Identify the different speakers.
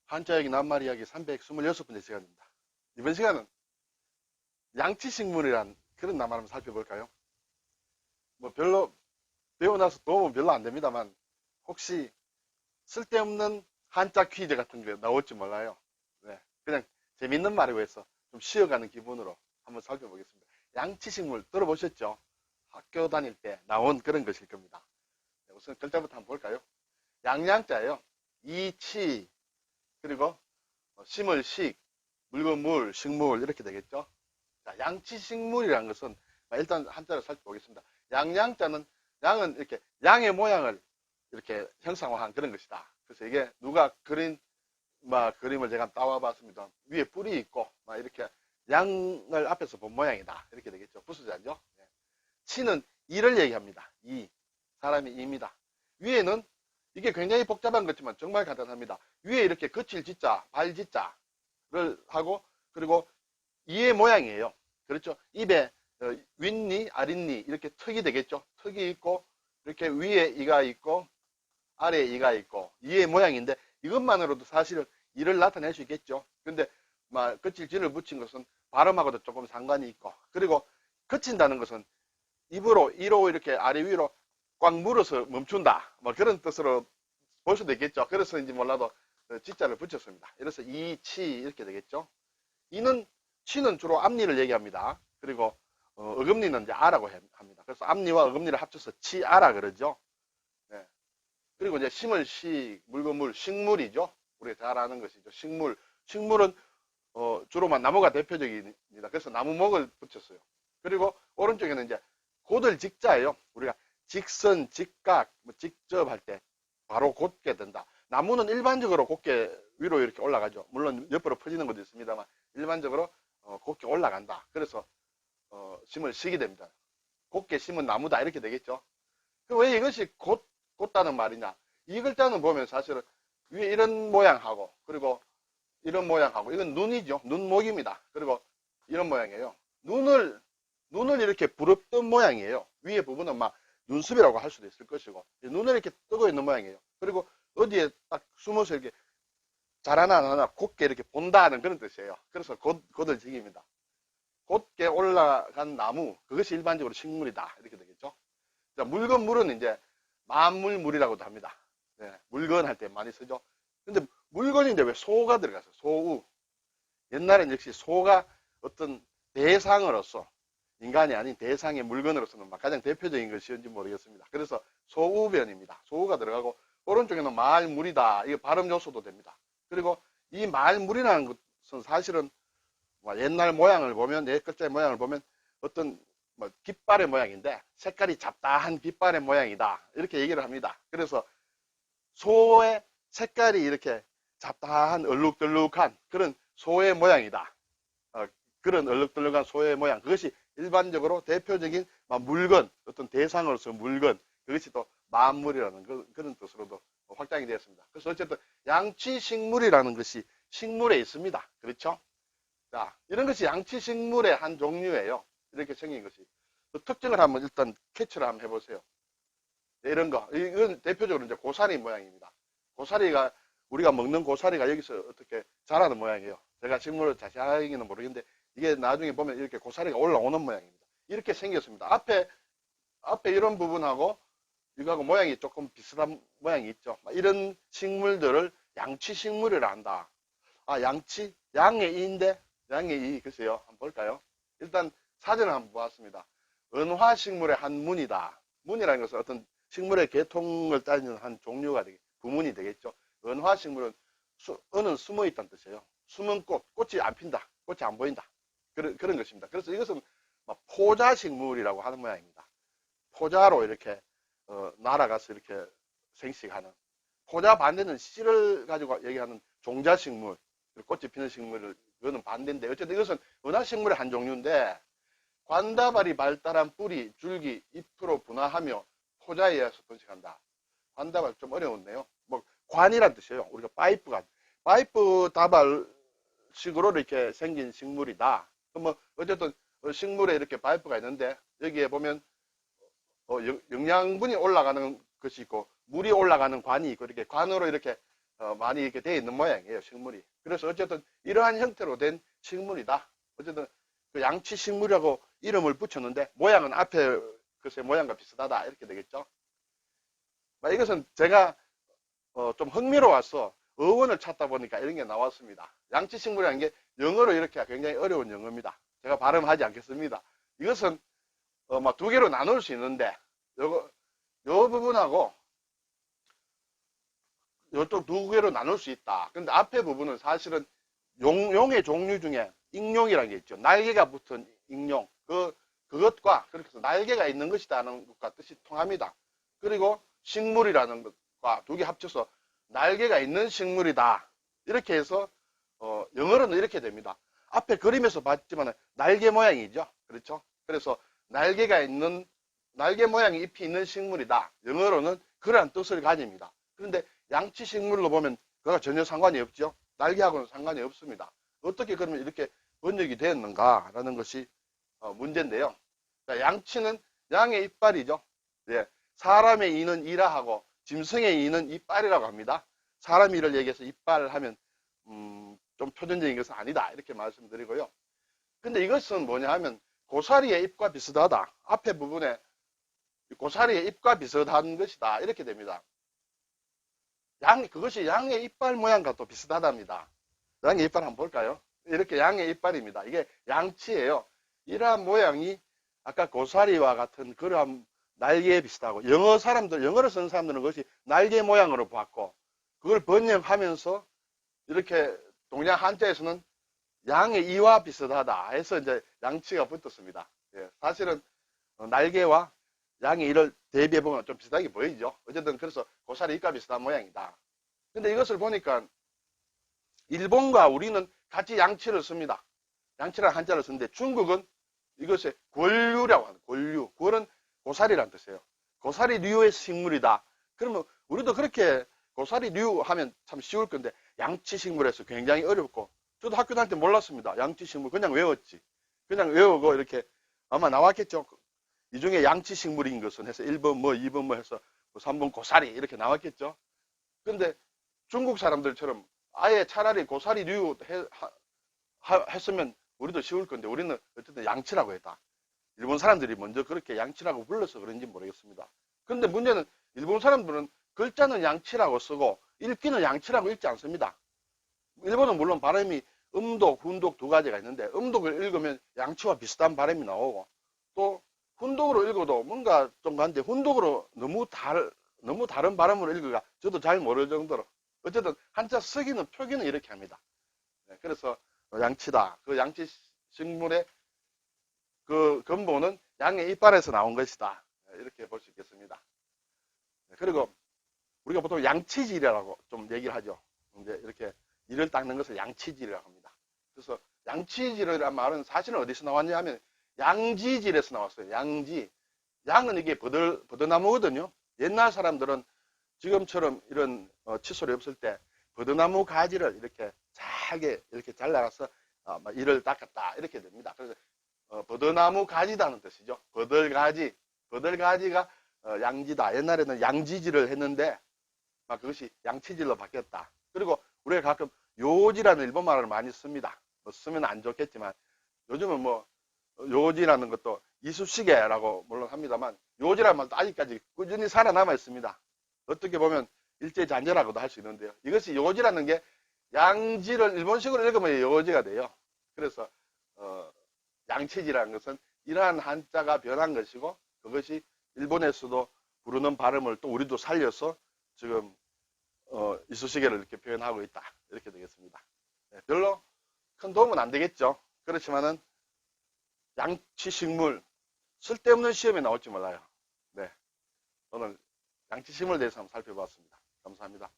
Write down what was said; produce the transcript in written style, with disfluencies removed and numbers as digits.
Speaker 1: 한자여기 낱말 이야기 326번째 시간입니다. 이번 시간은 양치식물이란 그런 낱말 한번 살펴볼까요? 뭐 별로 배워놔서 도움은 별로 안 됩니다만 혹시 쓸데없는 한자 퀴즈 같은 게 나올지 몰라요. 네, 그냥 재밌는 말이고 해서 좀 쉬어가는 기분으로 한번 살펴보겠습니다. 양치식물 들어보셨죠? 학교 다닐 때 나온 그런 것일 겁니다. 네, 우선 글자부터 한번 볼까요? 양양자예요. 이치 그리고 심을 식, 물건 물, 식물 이렇게 되겠죠. 자, 양치식물이라는 것은 일단 한자로 살펴보겠습니다. 양양자는 양은 이렇게 양의 모양을 이렇게 형상화한 그런 것이다. 그래서 이게 누가 그린 그림을 제가 따와봤습니다. 위에 뿔이 있고 이렇게 양을 앞에서 본 모양이다. 이렇게 되겠죠. 부수자죠. 네. 치는 이를 얘기합니다. 이 사람이 이입니다. 위에는 이게 굉장히 복잡한 것지만 정말 간단합니다. 위에 이렇게 거칠 지자, 발 지자를 하고 그리고 이의 모양이에요. 그렇죠? 입에 윗니, 아랫니 이렇게 턱이 되겠죠. 턱이 있고 이렇게 위에 이가 있고 아래에 이가 있고 이의 모양인데 이것만으로도 사실은 이를 나타낼 수 있겠죠. 근데 거칠 지를 붙인 것은 발음하고도 조금 상관이 있고 그리고 거친다는 것은 입으로 이로 이렇게 아래 위로 꽉 물어서 멈춘다. 그런 뜻으로 볼 수도 있겠죠. 그래서인지 몰라도 지자를 붙였습니다. 이래서 이, 치 이렇게 되겠죠. 이는 치는 주로 앞니를 얘기합니다. 그리고 어금니는 이제 아라고 합니다. 그래서 앞니와 어금니를 합쳐서 치아라 그러죠. 네. 그리고 이제 심을 식, 물건 물, 식물이죠. 우리가 잘 아는 것이죠. 식물. 식물은 주로만 나무가 대표적입니다. 그래서 나무목을 붙였어요. 그리고 오른쪽에는 이제 곧을 직자예요. 우리가 직선, 직각, 직접 할 때 바로 곧게 된다. 나무는 일반적으로 곧게 위로 이렇게 올라가죠. 물론 옆으로 퍼지는 것도 있습니다만 일반적으로 곧게 올라간다. 그래서 심을 식이 됩니다. 곧게 심은 나무다 이렇게 되겠죠. 왜 이것이 곧다는 말이냐? 이 글자는 보면 사실은 위에 이런 모양하고 그리고 이런 모양하고 이건 눈이죠. 눈목입니다. 그리고 이런 모양이에요. 눈을 이렇게 부릅뜬 모양이에요. 위에 부분은 눈썹이라고 할 수도 있을 것이고 눈을 이렇게 뜨고 있는 모양이에요. 그리고 어디에 딱 숨어서 이렇게 잘하나 안 하나 곧게 이렇게 본다는 그런 뜻이에요. 그래서 곧을 직입니다. 곧게 올라간 나무 그것이 일반적으로 식물이다 이렇게 되겠죠. 자, 물건 물은 이제 만물물이라고도 합니다. 네, 물건 할 때 많이 쓰죠. 근데 물건인데 왜 소가 들어갔어요? 소우. 옛날엔 역시 소가 어떤 대상으로서 인간이 아닌 대상의 물건으로서는 가장 대표적인 것이었는지 모르겠습니다. 그래서 소우변입니다. 소우가 들어가고 오른쪽에는 말물이다. 이게 발음 요소도 됩니다. 그리고 이 말물이라는 것은 사실은 옛날 모양을 보면 네 글자의 모양을 보면 어떤 깃발의 모양인데 색깔이 잡다한 깃발의 모양이다. 이렇게 얘기를 합니다. 그래서 소의 색깔이 이렇게 잡다한 얼룩덜룩한 그런 소의 모양이다. 그런 얼룩덜룩한 소의 모양 그것이 일반적으로 대표적인 물건 어떤 대상으로서 물건 그것이 또 만물이라는 그런 뜻으로도 확장이 되었습니다. 그래서 어쨌든 양치식물이라는 것이 식물에 있습니다. 그렇죠? 자, 이런 것이 양치식물의 한 종류예요. 이렇게 생긴 것이. 그 특징을 한번 일단 캐치를 한번 해보세요. 이런 거. 이건 대표적으로 이제 고사리 모양입니다. 고사리가, 우리가 먹는 고사리가 여기서 어떻게 자라는 모양이에요. 제가 식물을 자세하게는 모르겠는데, 이게 나중에 보면 이렇게 고사리가 올라오는 모양입니다. 이렇게 생겼습니다. 앞에 이런 부분하고, 이거하고 모양이 조금 비슷한 모양이 있죠. 이런 식물들을 양치식물이라 한다. 양치? 양의 이인데, 양의 이, 글쎄요. 한번 볼까요? 일단 사전을 한번 보았습니다. 은화식물의 한 문이다. 문이라는 것은 어떤 식물의 계통을 따지는 한 종류가 부문이 되겠죠. 은화식물은 은은 숨어 있다는 뜻이에요. 숨은 꽃이 안 핀다. 꽃이 안 보인다. 그런 것입니다. 그래서 이것은 포자식물이라고 하는 모양입니다. 포자로 이렇게 날아가서 이렇게 생식하는. 포자 반대는 씨를 가지고 얘기하는 종자식물, 꽃이 피는 식물을 이거는 반대인데 어쨌든 이것은 은화식물의 한 종류인데 관다발이 발달한 뿌리, 줄기, 잎으로 분화하며 포자에 의해서 번식한다. 관다발 좀 어려웠네요. 관이란 뜻이에요. 우리가 파이프 다발식으로 이렇게 생긴 식물이다. 어쨌든 식물에 이렇게 파이프가 있는데 여기에 보면 영양분이 올라가는 것이 있고 물이 올라가는 관이 있고 이렇게 관으로 이렇게 많이 이렇게 되어 있는 모양이에요, 식물이. 그래서 어쨌든 이러한 형태로 된 식물이다. 어쨌든 그 양치 식물이라고 이름을 붙였는데 모양은 앞에 글쎄 모양과 비슷하다 이렇게 되겠죠. 이것은 제가 좀 흥미로워서 어원을 찾다 보니까 이런 게 나왔습니다. 양치 식물이라는 게 영어로 이렇게 굉장히 어려운 영어입니다. 제가 발음하지 않겠습니다. 이것은 막 두 개로 나눌 수 있는데 요 부분하고 요쪽 두 개로 나눌 수 있다. 근데 앞에 부분은 사실은 용의 종류 중에 익룡이라는 게 있죠. 날개가 붙은 익룡. 그것과 그렇게 해서 날개가 있는 것이다는 것과 뜻이 통합니다. 그리고 식물이라는 것과 두 개 합쳐서 날개가 있는 식물이다. 이렇게 해서 영어로는 이렇게 됩니다. 앞에 그림에서 봤지만 날개 모양이죠. 그렇죠? 그래서 날개 모양의 잎이 있는 식물이다. 영어로는 그러한 뜻을 가집니다. 그런데 양치 식물로 보면 그가 전혀 상관이 없죠. 날개하고는 상관이 없습니다. 어떻게 그러면 이렇게 번역이 되었는가라는 것이 문제인데요. 양치는 양의 이빨이죠. 예, 사람의 이는 이라하고 짐승의 이는 이빨이라고 합니다. 사람 이를 얘기해서 이빨 하면 좀 표준적인 것은 아니다 이렇게 말씀드리고요. 근데 이것은 뭐냐 하면 고사리의 잎과 비슷하다. 앞에 부분에 고사리의 잎과 비슷한 것이다 이렇게 됩니다. 그것이 양의 이빨 모양과 또 비슷하답니다. 양의 이빨 한번 볼까요? 이렇게 양의 이빨입니다. 이게 양치예요. 이러한 모양이 아까 고사리와 같은 그러한 날개에 비슷하고 영어를 쓰는 사람들은 그것이 날개 모양으로 봤고 그걸 번역하면서 이렇게 동양 한자에서는 양의 이와 비슷하다 해서 이제 양치가 붙었습니다. 예, 사실은 날개와 양의 이를 대비해 보면 좀 비슷하게 보이죠. 어쨌든 그래서 고사리 잎과 비슷한 모양이다. 근데 이것을 보니까 일본과 우리는 같이 양치를 씁니다. 양치라는 한자를 쓰는데 중국은 이것에 권류라고 하는 권류. 권은 고사리라는 뜻이에요. 고사리류의 식물이다. 그러면 우리도 그렇게 고사리류 하면 참 쉬울 건데 양치 식물에서 굉장히 어렵고 저도 학교 다닐 때 몰랐습니다. 양치 식물 그냥 외웠지. 그냥 외우고 이렇게 아마 나왔겠죠. 이 중에 양치 식물인 것은 해서 1번 뭐 2번 뭐 해서 3번 고사리 이렇게 나왔겠죠. 근데 중국 사람들처럼 아예 차라리 고사리류 했으면 우리도 쉬울 건데 우리는 어쨌든 양치라고 했다. 일본 사람들이 먼저 그렇게 양치라고 불러서 그런지 모르겠습니다. 근데 문제는 일본 사람들은 글자는 양치라고 쓰고 읽기는 양치라고 읽지 않습니다. 일본은 물론 발음이 음독, 훈독 두 가지가 있는데 음독을 읽으면 양치와 비슷한 발음이 나오고 또 훈독으로 읽어도 뭔가 좀 다른데 훈독으로 너무 다른 발음으로 읽으니까 저도 잘 모를 정도로 어쨌든 한자 쓰기는 표기는 이렇게 합니다. 네, 그래서 양치다. 그 양치 식물의 그 근본은 양의 이빨에서 나온 것이다. 이렇게 볼 수 있겠습니다. 네, 그리고 우리가 보통 양치질이라고 좀 얘기를 하죠. 이제 이렇게 이를 닦는 것을 양치질이라고 합니다. 그래서 양치질이라는 말은 사실은 어디서 나왔냐 하면 양지질에서 나왔어요. 양지. 양은 이게 버드나무거든요. 옛날 사람들은 지금처럼 이런 칫솔이 없을 때 버드나무 가지를 이렇게 잘게 이렇게 잘라서 이를 닦았다 이렇게 됩니다. 그래서 버드나무 가지다는 뜻이죠. 버들가지가 양지다. 옛날에는 양지질을 했는데 그것이 양치질로 바뀌었다. 그리고 우리가 가끔 요지라는 일본말을 많이 씁니다. 쓰면 안 좋겠지만 요즘은 뭐 요지라는 것도 이쑤시개라고 물론 합니다만 요지라는 말도 아직까지 꾸준히 살아남아 있습니다. 어떻게 보면 일제잔재라고도 할 수 있는데요. 이것이 요지라는 게 양지를 일본식으로 읽으면 요지가 돼요. 그래서 양치지라는 것은 이러한 한자가 변한 것이고 그것이 일본에서도 부르는 발음을 또 우리도 살려서 지금 이쑤시개를 이렇게 표현하고 있다. 이렇게 되겠습니다. 네, 별로 큰 도움은 안 되겠죠. 그렇지만은 양치식물 쓸데없는 시험에 나올지 몰라요. 네, 오늘 양치식물에 대해서 한번 살펴봤습니다. 감사합니다.